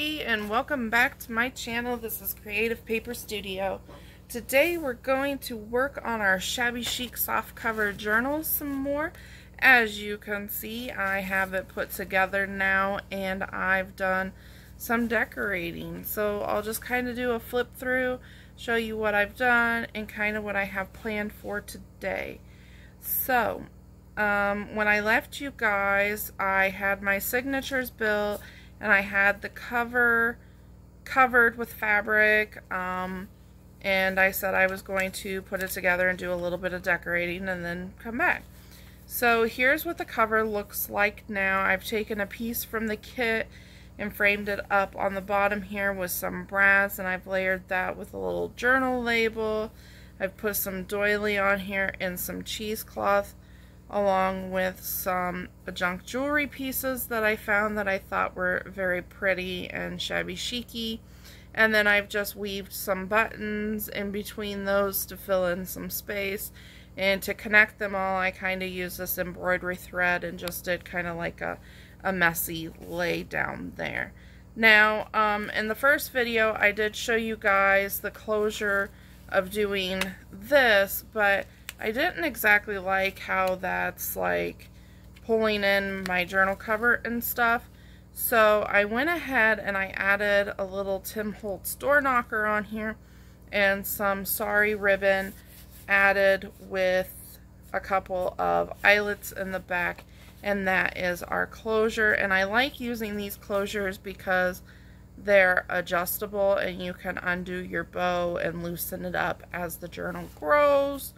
everybody, and welcome back to my channel. This is Kreative Paper Studio. Today we're going to work on our Shabby Chic softcover journal some more. As you can see, I have it put together now and I've done some decorating. So I'll just kind of do a flip through, show you what I've done and kind of what I have planned for today. So when I left you guys, I had my signatures built and I had the cover covered with fabric, and I said I was going to put it together and do a little bit of decorating and then come back. So here's what the cover looks like now. I've taken a piece from the kit and framed it up on the bottom here with some brass, and I've layered that with a little journal label. I've put some doily on here and some cheesecloth, along with some junk jewelry pieces that I found that I thought were very pretty and shabby chic-y. And then I've just weaved some buttons in between those to fill in some space. And to connect them all, I kind of used this embroidery thread and just did kind of like a messy lay down there. Now, in the first video, I did show you guys the closure of doing this, but I didn't exactly like how that's like pulling in my journal cover and stuff. So I went ahead and I added a little Tim Holtz door knocker on here and some sari ribbon added with a couple of eyelets in the back, and that is our closure. And I like using these closures because they're adjustable and you can undo your bow and loosen it up as the journal grows.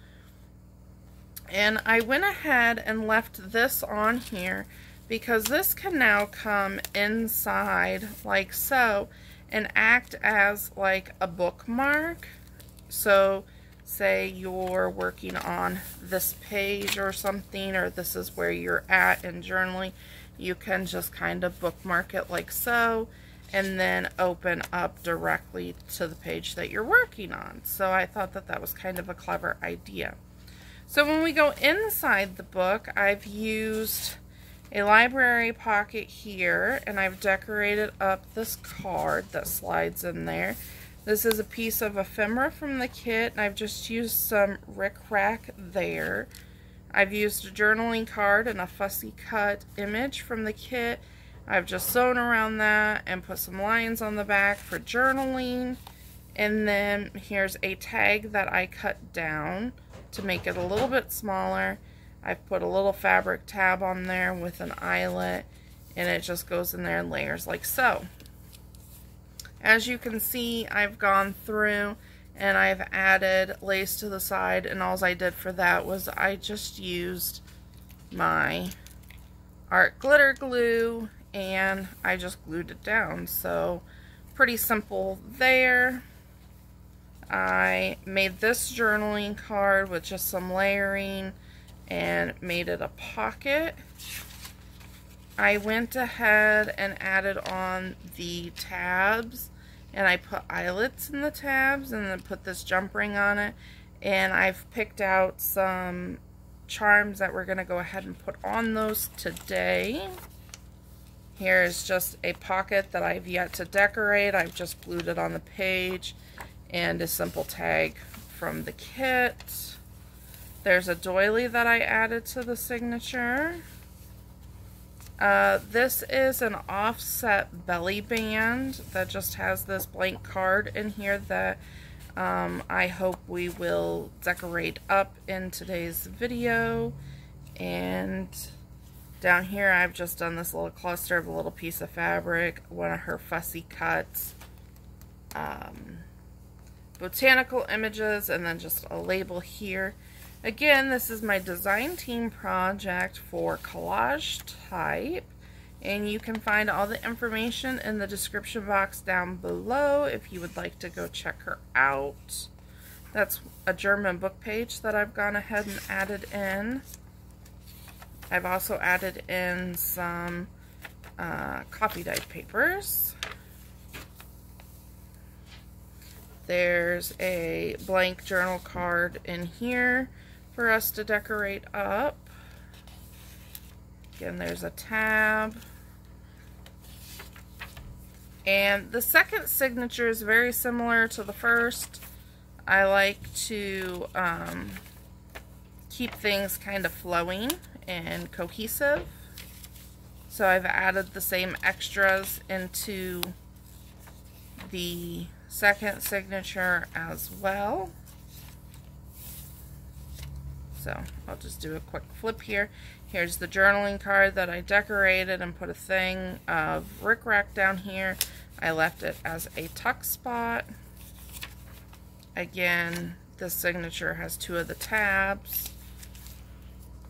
And I went ahead and left this on here because this can now come inside like so and act as like a bookmark. So say you're working on this page or something, or this is where you're at in journaling, you can just kind of bookmark it like so and then open up directly to the page that you're working on. So I thought that that was kind of a clever idea. So when we go inside the book, I've used a library pocket here, and I've decorated up this card that slides in there. This is a piece of ephemera from the kit, and I've just used some rickrack there. I've used a journaling card and a fussy cut image from the kit. I've just sewn around that and put some lines on the back for journaling. And then here's a tag that I cut down to make it a little bit smaller. I've put a little fabric tab on there with an eyelet, and it just goes in there in layers like so. As you can see, I've gone through and I've added lace to the side, and all I did for that was I just used my art glitter glue and I just glued it down. So pretty simple there. I made this journaling card with just some layering and made it a pocket. I went ahead and added on the tabs, and I put eyelets in the tabs and then put this jump ring on it. And I've picked out some charms that we're going to go ahead and put on those today. Here's just a pocket that I've yet to decorate. I've just glued it on the page, and a simple tag from the kit. There's a doily that I added to the signature. This is an offset belly band that just has this blank card in here that I hope we will decorate up in today's video. And down here I've just done this little cluster of a little piece of fabric, one of her fussy cuts, botanical images, and then just a label here. Again, this is my design team project for CollageType, and you can find all the information in the description box down below if you would like to go check her out. That's a German book page that I've gone ahead and added in. I've also added in some copy dyed papers. There's a blank journal card in here for us to decorate up. Again, there's a tab. And the second signature is very similar to the first. I like to keep things kind of flowing and cohesive. So I've added the same extras into the second signature as well. So I'll just do a quick flip here. Here's the journaling card that I decorated and put a thing of rickrack down here. I left it as a tuck spot. Again, this signature has 2 of the tabs.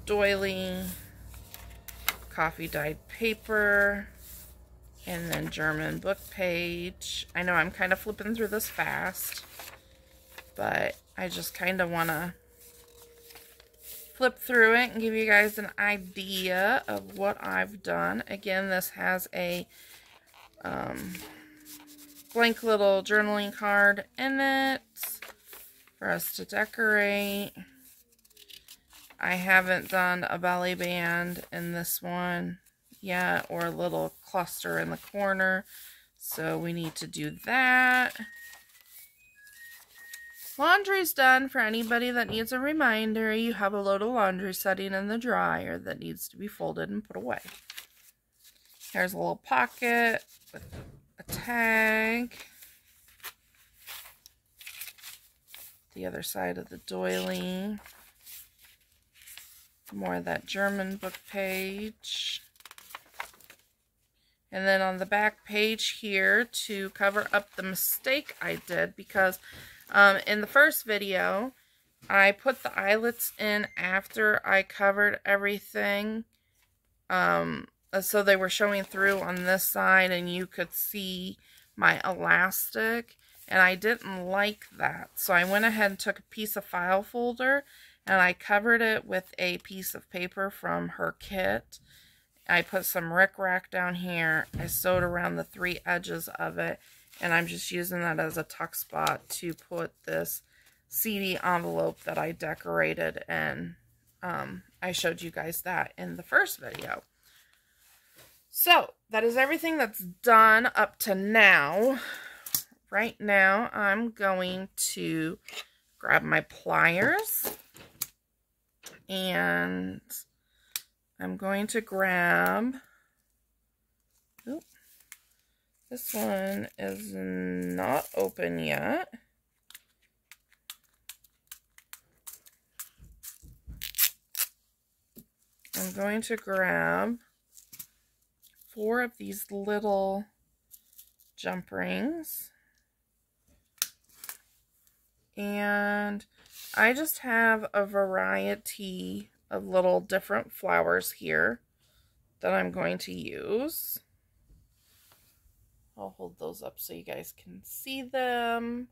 Doily, coffee dyed paper, and then German book page. I know I'm kind of flipping through this fast, but I just kind of want to flip through it and give you guys an idea of what I've done. Again, this has a blank little journaling card in it for us to decorate. I haven't done a belly band in this one yet, or a little cluster in the corner, so we need to do that. Laundry's done. For anybody that needs a reminder, you have a load of laundry sitting in the dryer that needs to be folded and put away. Here's a little pocket with a tag. The other side of the doily. More of that German book page. And then on the back page here, to cover up the mistake I did, because in the first video, I put the eyelets in after I covered everything. So they were showing through on this side and you could see my elastic. And I didn't like that. So I went ahead and took a piece of file folder and I covered it with a piece of paper from her kit. I put some rickrack down here. I sewed around the 3 edges of it. And I'm just using that as a tuck spot to put this CD envelope that I decorated in. I showed you guys that in the first video. So, that is everything that's done up to now. Right now, I'm going to grab my pliers. And I'm going to grab... Oops. This one is not open yet. I'm going to grab 4 of these little jump rings. And I just have a variety of little different flowers here that I'm going to use. I'll hold those up so you guys can see them.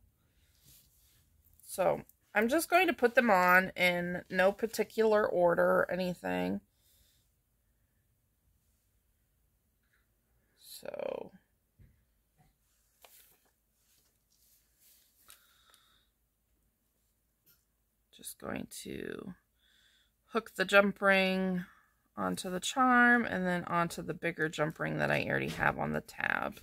So I'm just going to put them on in no particular order or anything. So just going to hook the jump ring onto the charm and then onto the bigger jump ring that I already have on the tab.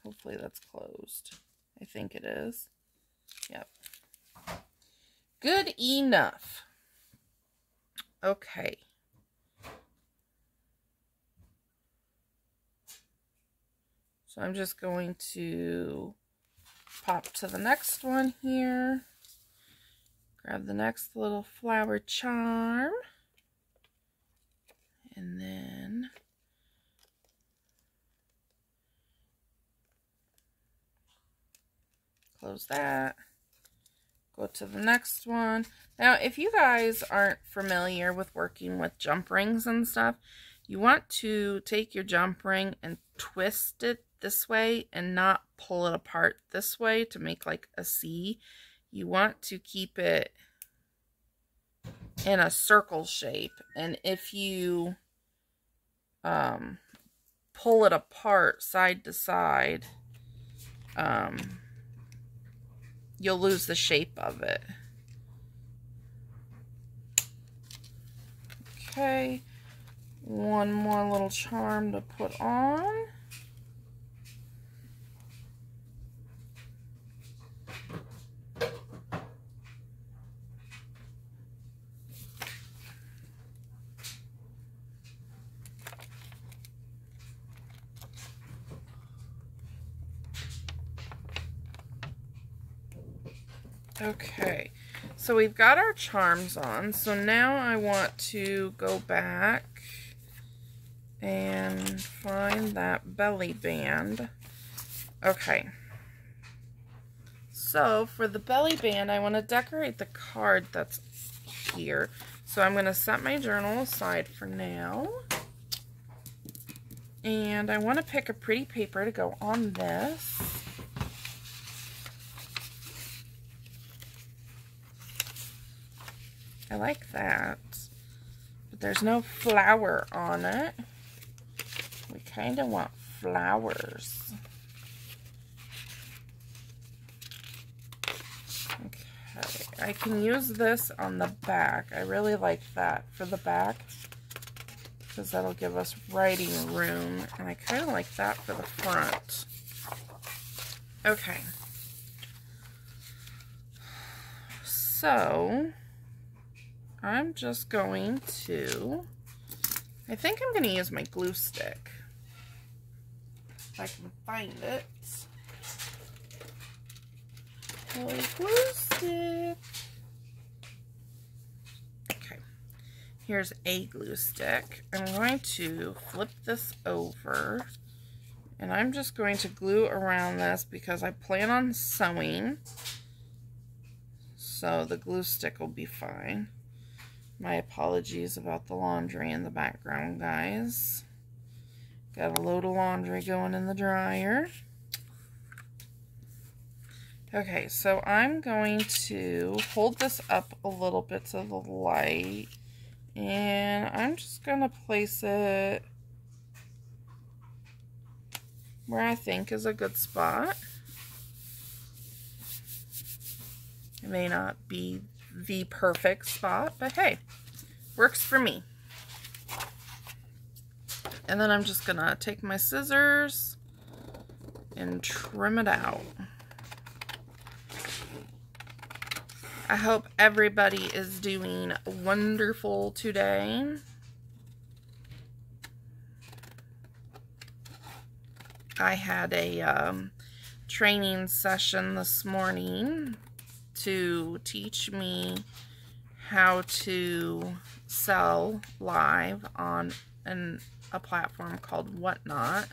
Hopefully that's closed. I think it is. Yep. Good enough. Okay. So I'm just going to pop to the next one here. Grab the next little flower charm. And then close that. Go to the next one. Now, if you guys aren't familiar with working with jump rings and stuff, you want to take your jump ring and twist it this way and not pull it apart this way to make like a C. You want to keep it in a circle shape. And if you pull it apart side to side, you'll lose the shape of it. Okay, one more little charm to put on. Okay, so we've got our charms on, so now I want to go back and find that belly band. Okay, so for the belly band, I want to decorate the card that's here. So I'm going to set my journal aside for now, and I want to pick a pretty paper to go on this. I like that, but there's no flower on it. We kind of want flowers. Okay, I can use this on the back. I really like that for the back because that'll give us writing room, and I kind of like that for the front. Okay, so I'm just going to, I think I'm going to use my glue stick, if I can find it. My glue stick. Okay, here's a glue stick. I'm going to flip this over, and I'm just going to glue around this because I plan on sewing, so the glue stick will be fine. My apologies about the laundry in the background, guys. Got a load of laundry going in the dryer. Okay, so I'm going to hold this up a little bit to the light, and I'm just going to place it where I think is a good spot. It may not be the perfect spot, but hey, works for me. And then I'm just gonna take my scissors and trim it out. I hope everybody is doing wonderful today. I had a training session this morning to teach me how to sell live on a platform called Whatnot.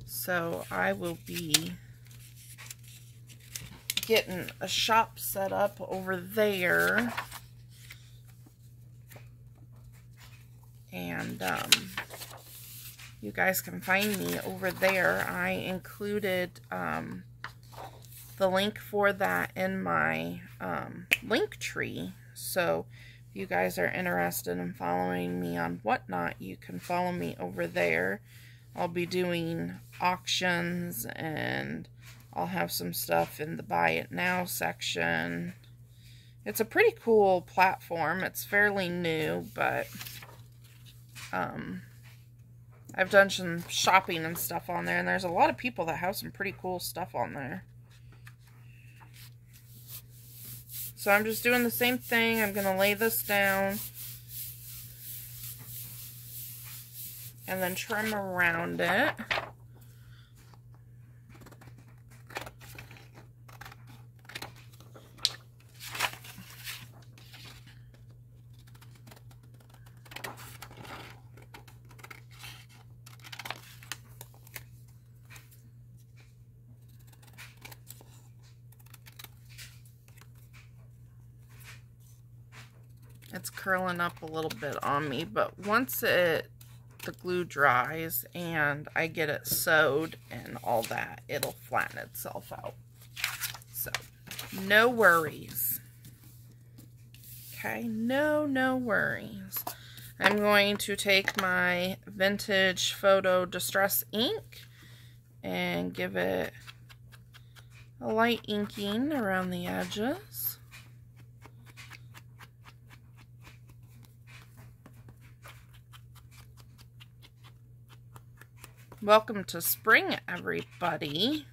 So I will be getting a shop set up over there, and you guys can find me over there. I included the link for that in my link tree, so if you guys are interested in following me on Whatnot, you can follow me over there. I'll be doing auctions, and I'll have some stuff in the Buy It Now section. It's a pretty cool platform. It's fairly new, but I've done some shopping and stuff on there, and there's a lot of people that have some pretty cool stuff on there. So I'm just doing the same thing. I'm going to lay this down and then trim around it. It's curling up a little bit on me, but once the glue dries and I get it sewed and all that, it'll flatten itself out. So, no worries. Okay, no worries. I'm going to take my vintage photo distress ink and give it a light inking around the edges. Welcome to spring, everybody.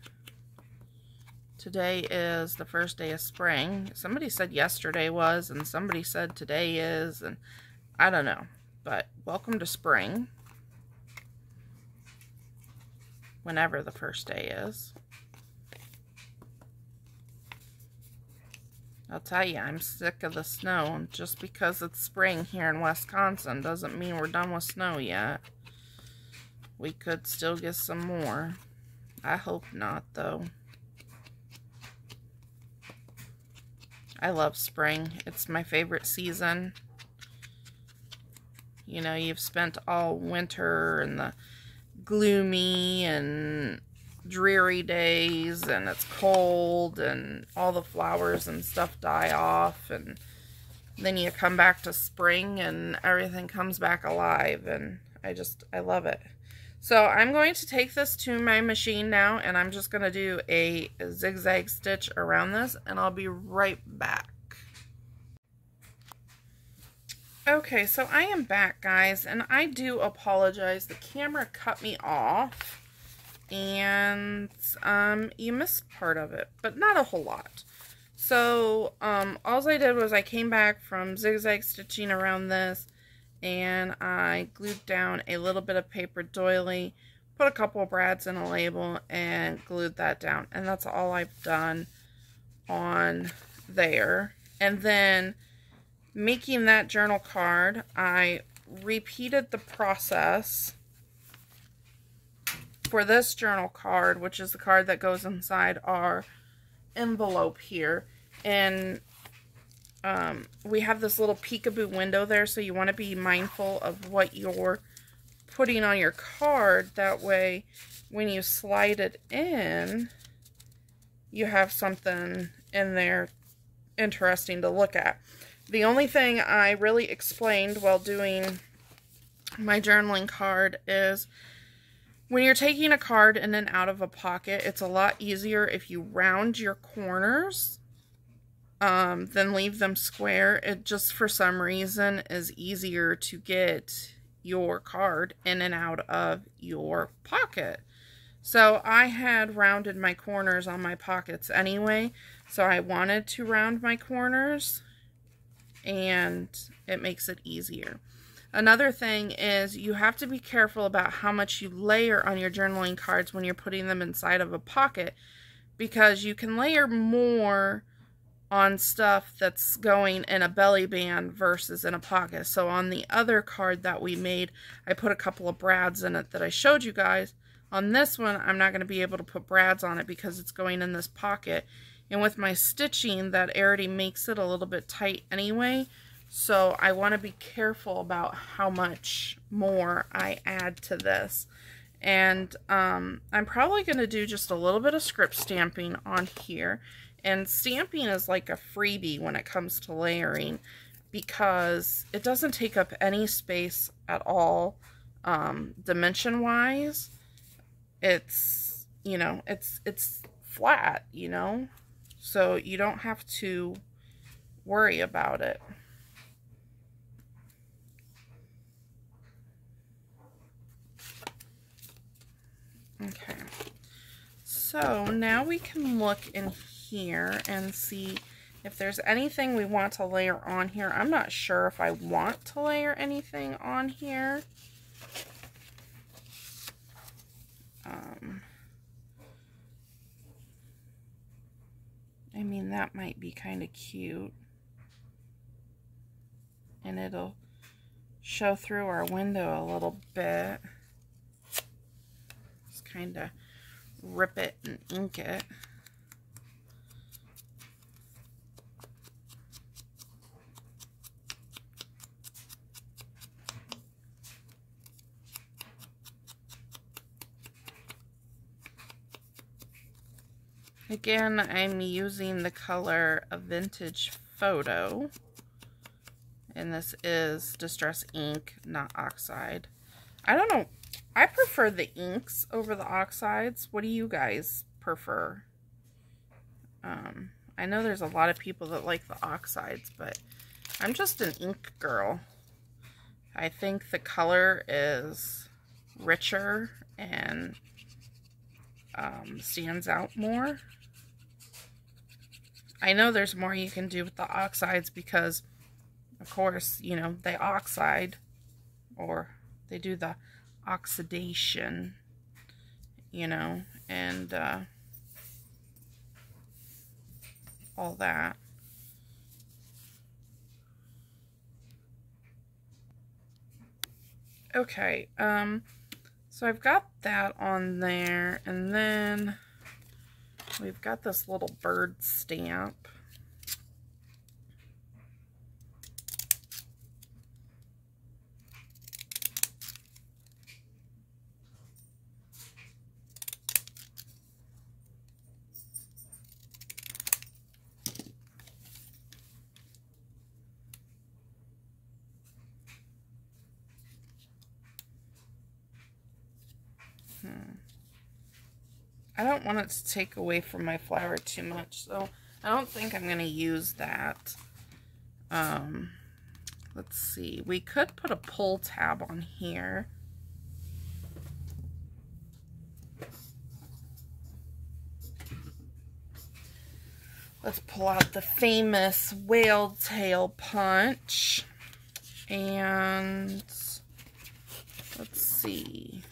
Today is the first day of spring. Somebody said yesterday was, and somebody said today is, and I don't know. But welcome to spring. Whenever the first day is. I'll tell you, I'm sick of the snow. Just because it's spring here in Wisconsin doesn't mean we're done with snow yet. We could still get some more. I hope not, though. I love spring. It's my favorite season. You know, you've spent all winter and the gloomy and dreary days, and it's cold, and all the flowers and stuff die off, and then you come back to spring and everything comes back alive, and I love it. So I'm going to take this to my machine now, and I'm just going to do a zigzag stitch around this, and I'll be right back. Okay, so I am back, guys, and I do apologize. The camera cut me off, and you missed part of it, but not a whole lot. So all I did was I came back from zigzag stitching around this, and I glued down a little bit of paper doily, put a couple of brads in a label, and glued that down. And that's all I've done on there. And then making that journal card, I repeated the process for this journal card, which is the card that goes inside our envelope here. And we have this little peekaboo window there, so you want to be mindful of what you're putting on your card. That way, when you slide it in, you have something in there interesting to look at. The only thing I really explained while doing my journaling card is when you're taking a card in and out of a pocket, it's a lot easier if you round your corners than leave them square. It just, for some reason, is easier to get your card in and out of your pocket. So I had rounded my corners on my pockets anyway, so I wanted to round my corners, and it makes it easier. Another thing is you have to be careful about how much you layer on your journaling cards when you're putting them inside of a pocket, because you can layer more on stuff that's going in a belly band versus in a pocket. So on the other card that we made, I put a couple of brads in it that I showed you guys. On this one, I'm not going to be able to put brads on it because it's going in this pocket. And with my stitching, that already makes it a little bit tight anyway. So I want to be careful about how much more I add to this. And I'm probably going to do just a little bit of script stamping on here. And stamping is like a freebie when it comes to layering, because it doesn't take up any space at all, dimension wise. It's, you know, it's flat, you know, so you don't have to worry about it. Okay, so now we can look in here and see if there's anything we want to layer on here. I'm not sure if I want to layer anything on here. I mean, that might be kind of cute, and it'll show through our window a little bit. Just kind of rip it and ink it. Again, I'm using the color of Vintage Photo, and this is Distress Ink, not Oxide. I don't know, I prefer the inks over the oxides. What do you guys prefer? I know there's a lot of people that like the oxides, but I'm just an ink girl. I think the color is richer and stands out more. I know there's more you can do with the oxides because, of course, you know, they oxide, or they do the oxidation, you know, and all that. Okay, so I've got that on there, and then we've got this little bird stamp. I don't want it to take away from my flower too much, so I don't think I'm going to use that. Let's see. We could put a pull tab on here. Let's pull out the famous whale tail punch. And let's see.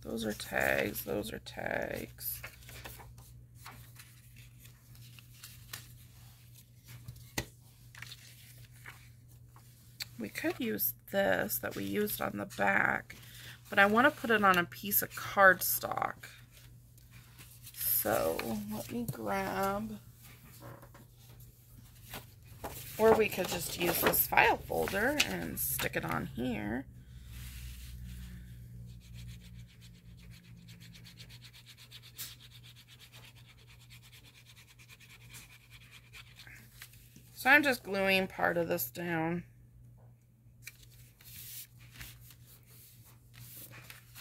Those are tags. Those are tags. We could use this that we used on the back, but I want to put it on a piece of cardstock. So let me grab, or we could just use this file folder and stick it on here. So I'm just gluing part of this down.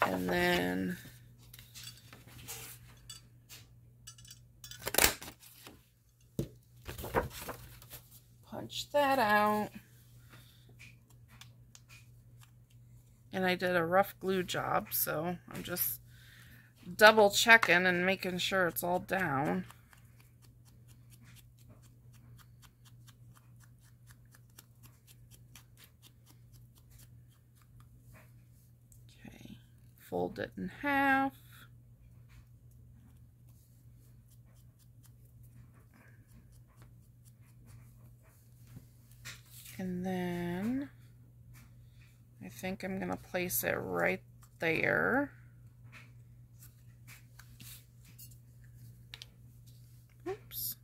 And then punch that out. And I did a rough glue job, so I'm just double checking and making sure it's all down. Fold it in half. And then I think I'm going to place it right there. Oops.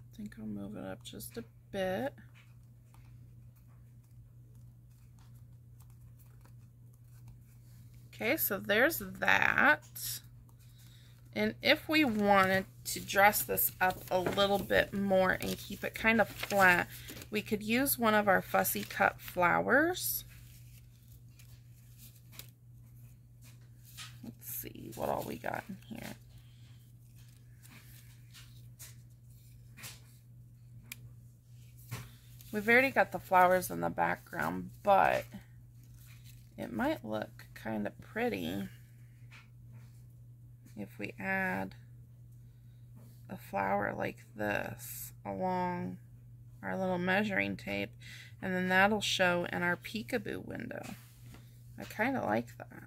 I think I'll move it up just a bit. Okay, so there's that. And if we wanted to dress this up a little bit more and keep it kind of flat, we could use one of our fussy cut flowers. Let's see what all we got in here. We've already got the flowers in the background, but it might look kind of pretty if we add a flower like this along our little measuring tape, and then that'll show in our peekaboo window. I kind of like that,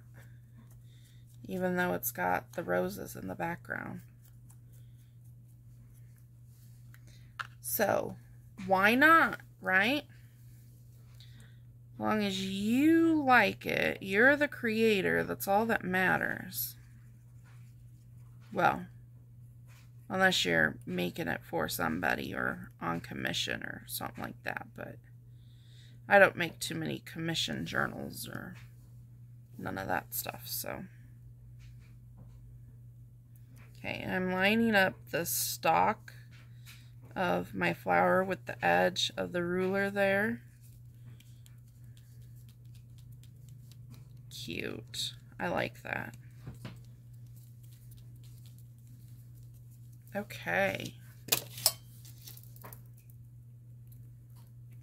even though it's got the roses in the background. So why not, right? As long as you like it, you're the creator, that's all that matters. Well, unless you're making it for somebody or on commission or something like that, but I don't make too many commission journals or none of that stuff, so. Okay, I'm lining up the stalk of my flower with the edge of the ruler there. Cute. I like that. Okay.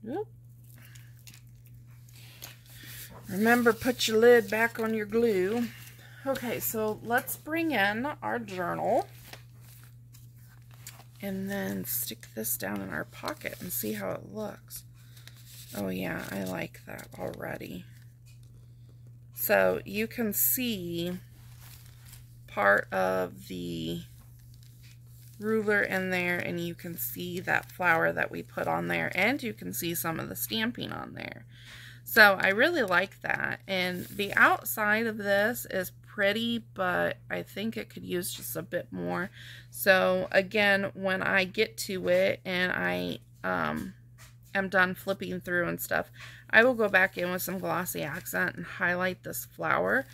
Oop. Remember, put your lid back on your glue. Okay, so let's bring in our journal and then stick this down in our pocket and see how it looks. Oh yeah, I like that already. So you can see part of the ruler in there, and you can see that flower that we put on there, and you can see some of the stamping on there. So I really like that. And the outside of this is pretty, but I think it could use just a bit more. So again, when I get to it and I am done flipping through and stuff, I will go back in with some glossy accent and highlight this flower.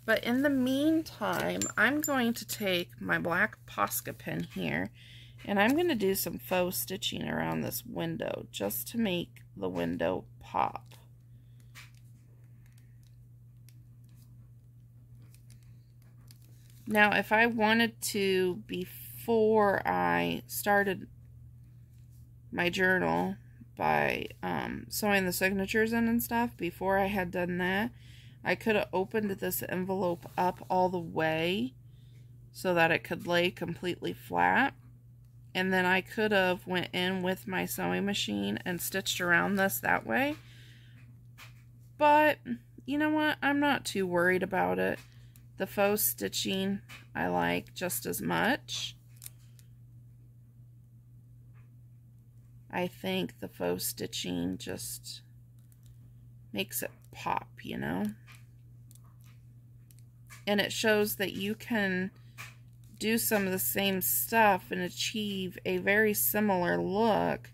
But in the meantime, I'm going to take my black Posca pen here, and I'm going to do some faux stitching around this window just to make the window pop. Now, if I wanted to, before I started my journal by sewing the signatures in and stuff, before I had done that, I could have opened this envelope up all the way so that it could lay completely flat. And then I could have went in with my sewing machine and stitched around this that way. But, you know what? I'm not too worried about it. The faux stitching I like just as much. I think the faux stitching just makes it pop, you know? And it shows that you can do some of the same stuff and achieve a very similar look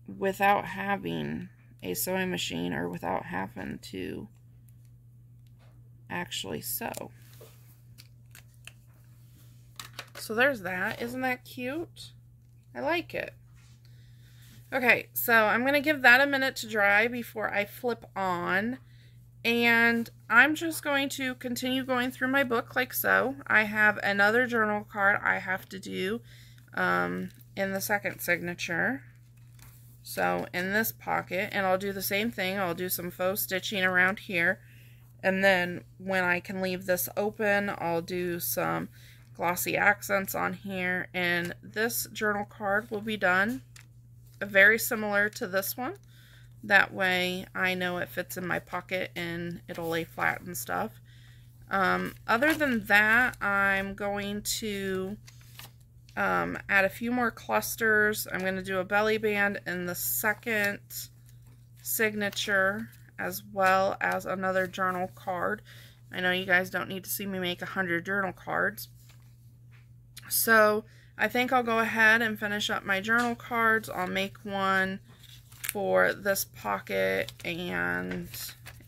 without having a sewing machine or without having to actually sew. So there's that. Isn't that cute? I like it. Okay, so I'm going to give that a minute to dry before I flip on. And I'm just going to continue going through my book like so. I have another journal card I have to do in the second signature. So in this pocket, and I'll do the same thing. I'll do some faux stitching around here. And then when I can leave this open, I'll do some glossy accents on here. And this journal card will be done very similar to this one. That way I know it fits in my pocket and it'll lay flat and stuff. Other than that, I'm going to add a few more clusters. I'm going to do a belly band in the second signature, as well as another journal card. I know you guys don't need to see me make 100 journal cards. So I think I'll go ahead and finish up my journal cards. I'll make one for this pocket, and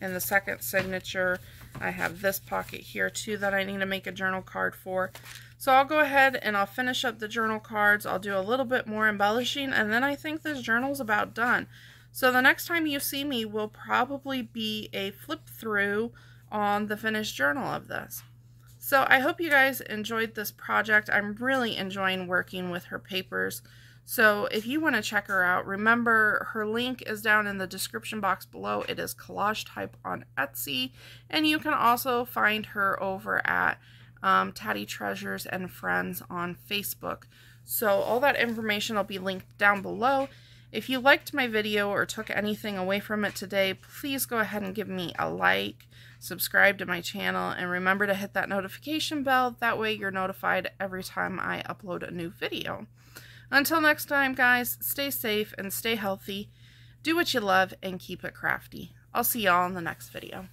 in the second signature I have this pocket here too that I need to make a journal card for. So I'll go ahead and I'll finish up the journal cards. I'll do a little bit more embellishing, and then I think this journal's about done. So the next time you see me will probably be a flip through on the finished journal of this. So I hope you guys enjoyed this project. I'm really enjoying working with her papers. So if you want to check her out, remember her link is down in the description box below. It is CollageType on Etsy, and you can also find her over at Tatty Treasures and Friends on Facebook. So all that information will be linked down below. If you liked my video or took anything away from it today, please go ahead and give me a like, subscribe to my channel, and remember to hit that notification bell. That way you're notified every time I upload a new video. Until next time, guys, stay safe and stay healthy. Do what you love and keep it crafty. I'll see y'all in the next video.